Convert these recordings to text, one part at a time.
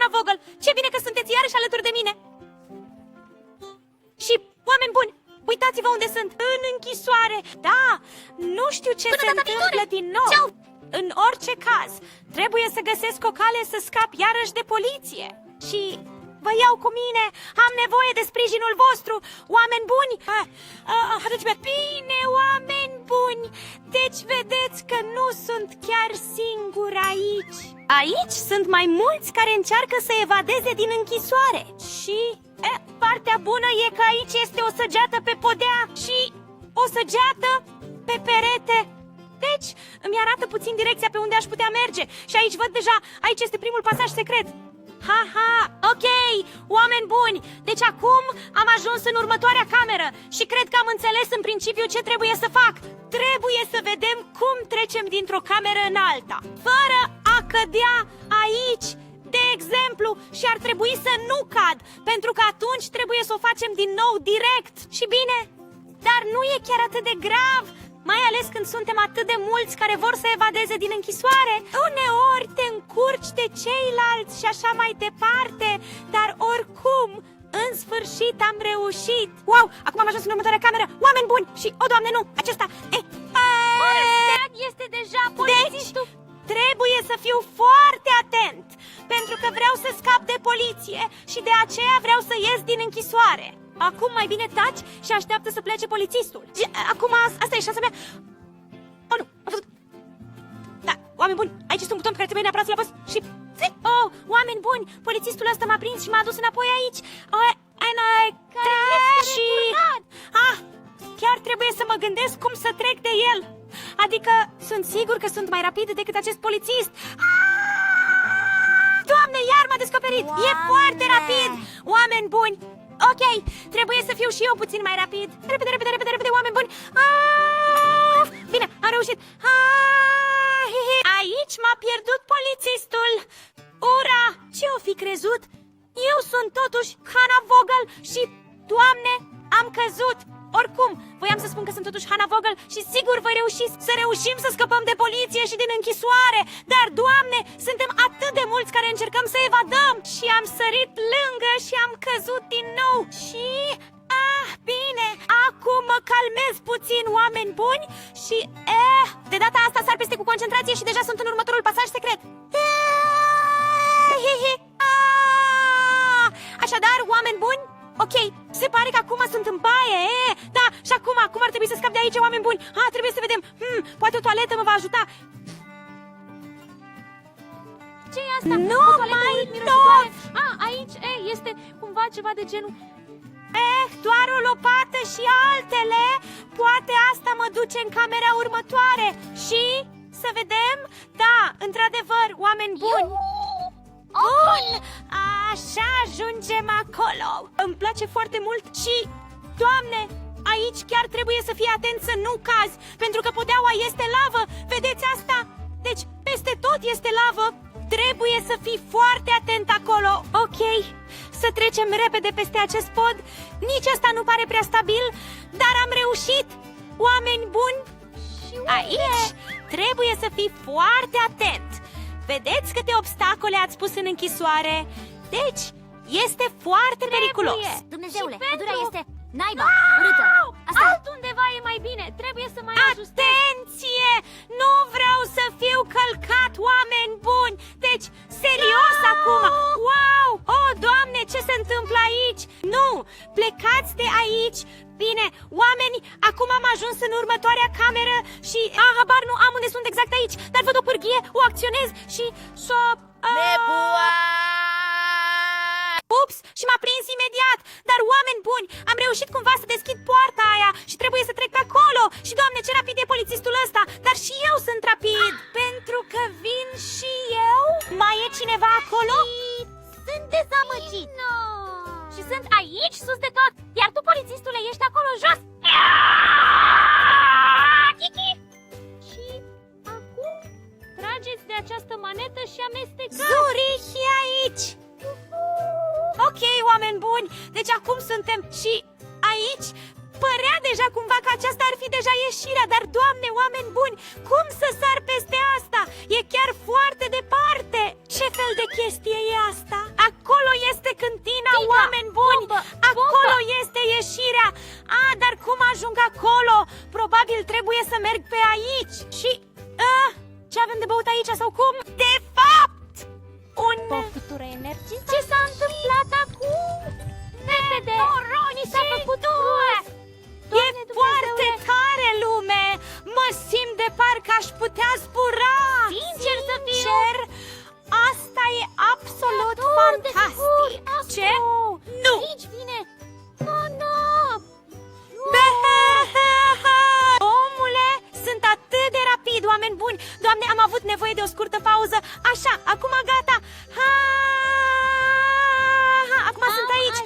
Hannah Vogel! Ce bine că sunteți iarăși alături de mine! Și, oameni buni, uitați-vă unde sunt! În închisoare! Da, nu știu ce se întâmplă din nou! Ceau! În orice caz, trebuie să găsesc o cale să scap iarăși de poliție. Și vă iau cu mine, am nevoie de sprijinul vostru, oameni buni! Bine, oameni buni! Deci vedeți că nu sunt chiar singur aici. Aici sunt mai mulți care încearcă să evadeze din închisoare. Și partea bună e că aici este o săgeată pe podea și o săgeată pe perete. Deci îmi arată puțin direcția pe unde aș putea merge. Și aici văd deja, aici este primul pasaj secret. Ha, ok, oameni buni. Deci acum am ajuns în următoarea cameră și cred că am înțeles în principiu ce trebuie să fac. Trebuie să vedem cum trecem dintr-o cameră în alta fără a cădea aici, de exemplu. Și ar trebui să nu cad, pentru că atunci trebuie să o facem din nou direct. Și bine, dar nu e chiar atât de grav, mai ales când suntem atât de mulți care vor să evadeze din închisoare. Uneori te încurci de ceilalți și așa mai departe, dar oricum, în sfârșit am reușit. Wow, acum am ajuns în următoarea cameră. Oameni buni! Și, o doamne, nu, acesta Este deja polițistul. Deci, trebuie să fiu foarte atent, pentru că vreau să scap de poliție și de aceea vreau să ies din închisoare. Acum mai bine taci și așteaptă să plece polițistul. Acum asta e șansa mea. Oh, nu, am făcut. Da, oameni buni, aici este un buton pe care trebuie neapărat să-l apăs și... Oh, oameni buni, polițistul ăsta m-a prins și m-a adus înapoi aici. Și... chiar trebuie să mă gândesc cum să trec de el. Adică sunt sigur că sunt mai rapid decât acest polițist. Doamne, iar m-a descoperit. E foarte rapid. Oameni buni, ok, trebuie să fiu și eu puțin mai rapid. Repede, oameni buni. Bine, am reușit. Aici m-a pierdut polițistul. Ura, ce-o fi crezut? Eu sunt totuși Hannah Vogel și, Doamne, am căzut. Oricum, voiam să spun că sunt totuși Hannah Vogel și sigur voi reuși să reușim să scăpăm de poliție și din închisoare. Dar, Doamne, suntem atât de mulți care încercăm să evadăm și am sărit lângă și am căzut din nou. Și... bine, acum mă calmez puțin, oameni buni. Și, de data asta sar peste cu concentrație și deja sunt în următorul pasaj secret. Așadar, oameni buni, ok, se pare că acum sunt în baie, da, și acum ar trebui să scap de aici, oameni buni. Trebuie să vedem, poate o toaletă mă va ajuta. Ce-i asta? Nu mai tot! Aici, este cumva ceva de genul... Doar o lopată și altele. Poate asta mă duce în camera următoare. Și, să vedem, da, într-adevăr, oameni buni. Bun, așa ajungem acolo. Îmi place foarte mult și, Doamne, aici chiar trebuie să fii atent să nu cazi, pentru că podeaua este lavă. Vedeți asta? Deci, peste tot este lavă. Trebuie să fii foarte atent acolo. Ok, să trecem repede peste acest pod. Nici asta nu pare prea stabil, dar am reușit. Oameni buni, aici trebuie să fii foarte atent. Vedeți câte obstacole ați pus în închisoare? Deci, este foarte periculos. Dumnezeule, Și pădurea pentru- este naiba, urâtă. Asta... Altundeva e mai bine. Trebuie să mai ajustez. Atenție! Nu vreau să fiu călcat, oameni buni. Deci, serios acum. Wow! Oh, Doamne, ce se întâmplă aici? Nu! Plecați de aici. Bine, oameni, acum am ajuns în următoarea cameră și... habar nu am unde sunt exact aici, dar văd o pârghie, o acționez și s-o... Ups, și m-a prins imediat. Dar, oameni buni, am reușit cumva să deschid poarta aia și trebuie să trec pe acolo. Și, Doamne, ce rapid e polițistul ăsta. Dar și eu sunt rapid, pentru că vin și eu. Mai e cineva acolo? Sunt dezamăgit. Și sunt aici, sus de tot. Iar tu, polițistule, ești acolo jos. Kiki. Și acum trageți de această manetă și amestecați. Zurich e aici. Ok, oameni buni, deci acum suntem și aici. Părea deja cumva că aceasta ar fi deja ieșirea, dar, Doamne, oameni buni, cum să sar peste asta? E chiar foarte departe. Ce fel fel de chestie e asta? Acolo este cântina, Tica, oameni buni! bombă, Acolo bombă. este ieșirea! Dar cum ajung acolo? Probabil trebuie să merg pe aici. Și... ce avem de băut aici sau cum? De fapt! Băutură energizată. Ce s-a întâmplat acum? Repede! Ni s-a făcut prost! E foarte tare, lume! Mă simt de parcă aș putea zbura! Sincer să fiu! Sincer, asta e absolut Unde fantastic! zbori? Ce? Nu! Aici vine! Oh, nu! Omule, sunt atât de rapid, oameni buni! Doamne, am avut nevoie de o scurtă pauză. Așa, acum gata! Acum sunt aici!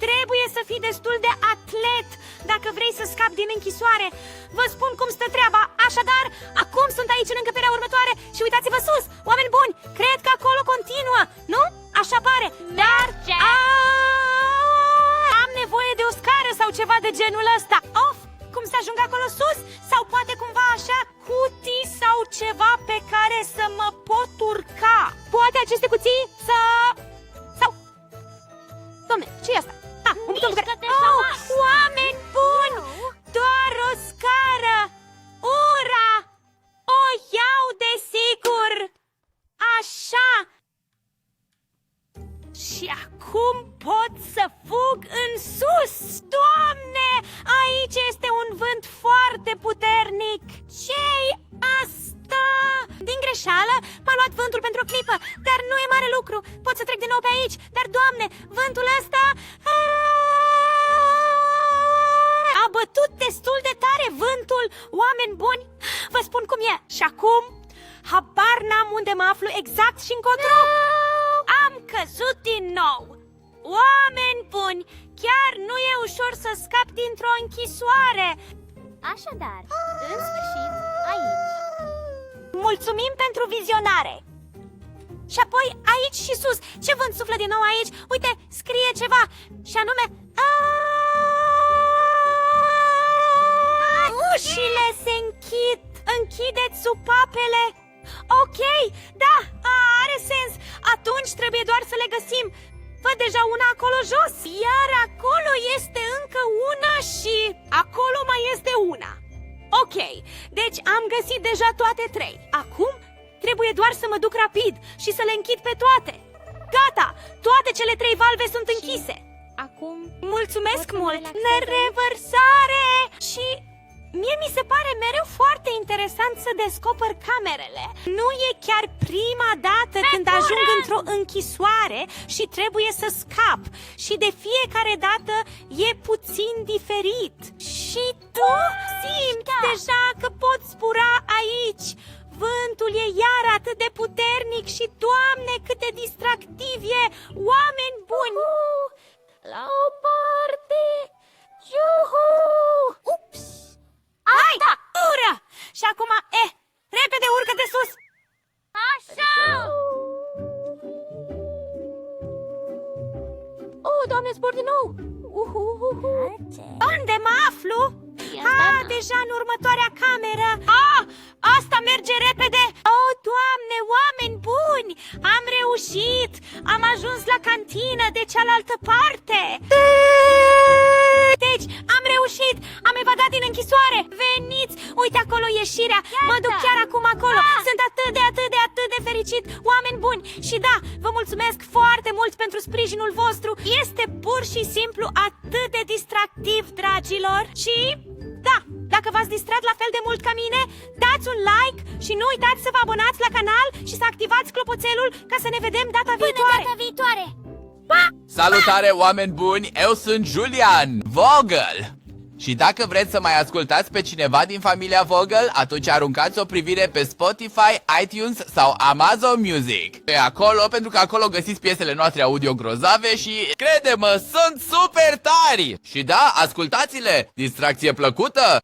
Trebuie să fii destul de atlet dacă vrei să scapi din închisoare. Vă spun cum stă treaba. Așadar, acum sunt aici în încăperea următoare și uitați-vă sus, oameni buni, cred că acolo continuă, nu? Așa pare. Dar am nevoie de o scară sau ceva de genul ăsta. Of, cum să ajung acolo sus? Sau poate cumva așa cutii sau ceva pe care să mă pot urca. Poate aceste cuții sau... Doamne, ce-i asta? Un buton cu care... oameni buni! Doar o scară! Ura! O iau desigur! Așa! Și acum pot să fug în sus! Doamne! Aici este un vânt foarte puternic! Ce-i asta? Din greșeală m-a luat vântul pentru o clipă, dar nu e mare lucru. Pot să trec din nou pe aici, dar, Doamne, vântul ăsta a bătut destul de tare vântul, oameni buni. Vă spun cum e. Și acum, habar n-am unde mă aflu exact și încotro. Am căzut din nou. Oameni buni, chiar nu e ușor să scap dintr-o închisoare. Așadar, în sfârșit, aici. Mulțumim pentru vizionare. Și apoi aici și sus. Ce vânt suflă din nou aici? Uite, scrie ceva. Și anume ușile se închid. Închideți supapele. Ok, da, are sens. Atunci trebuie doar să le găsim. Văd deja una acolo jos. Iar acolo este încă una și acolo mai este una. Ok, deci am găsit deja toate trei. Acum trebuie doar să mă duc rapid și să le închid pe toate. Gata, toate cele trei valve sunt închise. Acum Mulțumesc pot să mă mult! relaxez Nerevărsare! Și mie mi se pare mereu foarte interesant să descoper camerele. Nu e chiar prima dată când ajung într-o închisoare și trebuie să scap. Și de fiecare dată e puțin diferit. Și tu simți deja că pot zbura aici. Vântul e iar atât de puternic și, Doamne, cât de distractiv e! Oameni buni! la o parte. Juhu! Ups! Hai! Ură! Și acum, repede urcă de sus! Așa! Oh, Doamne, zbor din nou! Unde mă aflu? Deja în următoarea cameră. Asta merge repede. Oh, Doamne, oameni buni! Am reușit! Am ajuns la cantină de cealaltă parte. Deci, am reușit! Am evadat din închisoare! Veniți! Uite acolo ieșirea! Mă duc chiar acum acolo! Sunt atât de fericit! Oameni buni! Și da, vă mulțumesc foarte mult pentru sprijinul vostru! Este pur și simplu atât de distractiv, dragilor! Și da, dacă v-ați distrat la fel de mult ca mine, dați un like și nu uitați să vă abonați la canal și să activați clopoțelul ca să ne vedem data viitoare! Până data viitoare! Salutare, oameni buni! Eu sunt Julian Vogel! Și dacă vreți să mai ascultați pe cineva din familia Vogel, atunci aruncați o privire pe Spotify, iTunes sau Amazon Music. E acolo, pentru că acolo găsiți piesele noastre audio grozave și, crede-mă, sunt super tari! Și da, ascultați-le! Distracție plăcută!